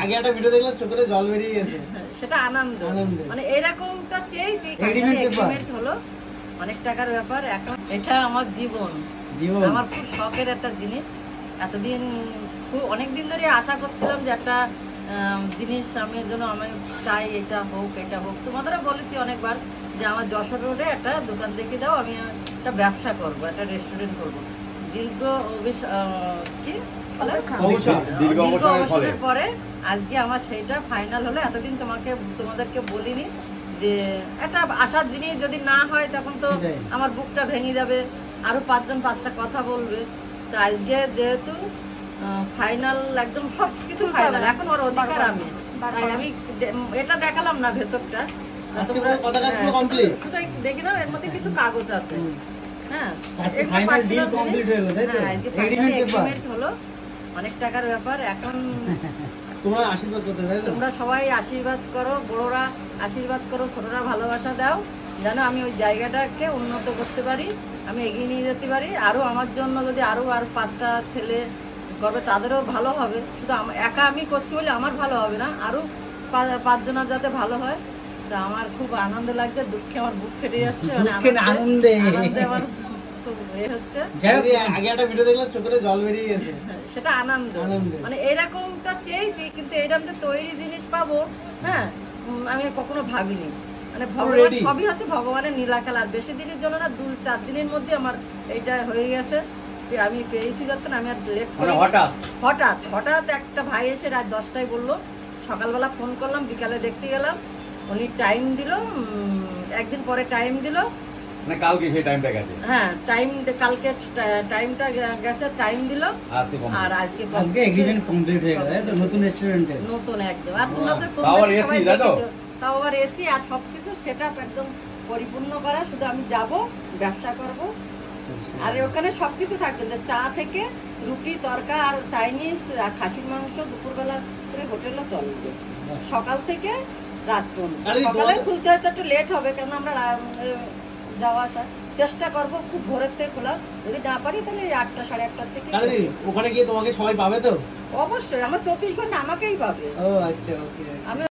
আগে একটা ভিডিও দেখলাম চোখে জল বেরিয়ে গেছে, সেটা আনন্দ। মানে এরকমটা চেয়েছি, এগ্রিমেন্ট হলো, অনেক টাকার ব্যাপার। এখন এটা আমার জীবন, আমার খুব শখের একটা জিনিস। এতদিন খুব অনেকদিন ধরে আশা করছিলাম যে একটা জিনিস আমি জন্য আমি চাই এটা হোক, এটা হোক। তোমাদেরও বলেছি অনেকবার যে আমার যশোর রোডে একটা দোকান দেখে দাও, আমি একটা ব্যবসা করব, একটা রেস্টুরেন্ট করব। দীর্ঘ অবসরের পরে আজকে আমার সেইটা ফাইনাল হলো। এতদিন তোমাদেরকে বলিনি যে একটা আশার জিনিস যদি না হয় তখন তো আমার বুকটা ভেঙে যাবে, আরো 5জন 5টা কথা বলবে। তো আজকে যেহেতু ফাইনাল, একদম সবকিছু ফাইনাল, এখন ওর অধিকার আমি। তাই আমি এটা দেখালাম না ভেতরটা, শুধু দেখি না, এর মধ্যে কিছু কাগজ আছে। হ্যাঁ, হলো, অনেক টাকার ব্যাপার। এখন তোমরা সবাই আশীর্বাদ করো, বড়রা আশীর্বাদ করো, ছোটরা ভালোবাসা দাও, যেন আমি ওই জায়গাটাকে উন্নত করতে পারি, আমি এগিয়ে নিয়ে যেতে পারি। আরো আমার জন্য যদি আরো 5টা ছেলে করবে, তাদেরও ভালো হবে। শুধু একা আমি করছি বলে আমার ভালো হবে না, আরো 5 জনের যাতে ভালো হয়। তো আমার খুব আনন্দ লাগছে, দুঃখে আমার বুক ফেটে যাচ্ছে। আনন্দে আমার সেটা আনন্দ। মানে এরকমটা চেয়েছি, কিন্তু এরকম যে তৈরি জিনিস পাবো, হ্যাঁ, আমি কখনো ভাবিনি। মানে ভগবান সবই হচ্ছে ভগবানের নীলা খেলা। বেশি দিনের জন্য না, 2-4 দিনের মধ্যে আমার এইটা হয়ে গেছে। আমি পেয়েছি যখন, আমি আর লেট করি। হঠাৎ একটা ভাই এসে রাত 10টায় বললো, সকালবেলা ফোন করলাম, বিকালে দেখতে গেলাম, উনি টাইম দিল, একদিন পরে টাইম দিল, মানে কালকে সেই টাইমটা গেছে। হ্যাঁ, কালকে টাইমটা গেছে, টাইম দিল, আর আজকে এগ্রিমেন্ট কমপ্লিট হয়ে গেল। তো নতুন রেস্টুরেন্টে নতুন একদম, আর তোমাদের তাও আবার এসি আর সবকিছু সেটআপ একদম পরিপূর্ণ করা। শুধু আমি যাব, ব্যবসা করব, আর ওখানে সবকিছু থাকবে, চা থেকে রুটি, তরকা, আর চাইনিজ, আর খাসির মাংস। দুপুরবেলা করে হোটেলে চলবে, সকাল থেকে রাত পর্যন্ত। সকালে খুলতে হয়তো একটু লেট হবে, কারণ আমরা যাওয়া আসা চেষ্টা করবো খুব ভোরের থেকে খোলা। যদি না পারি তাহলে 8টা 8:30 থেকে। ওখানে গিয়ে তোমাকে সবাই পাবে তো? অবশ্যই, আমার 24 ঘন্টা আমাকেই পাবে। ও আচ্ছা, ওকে। আমি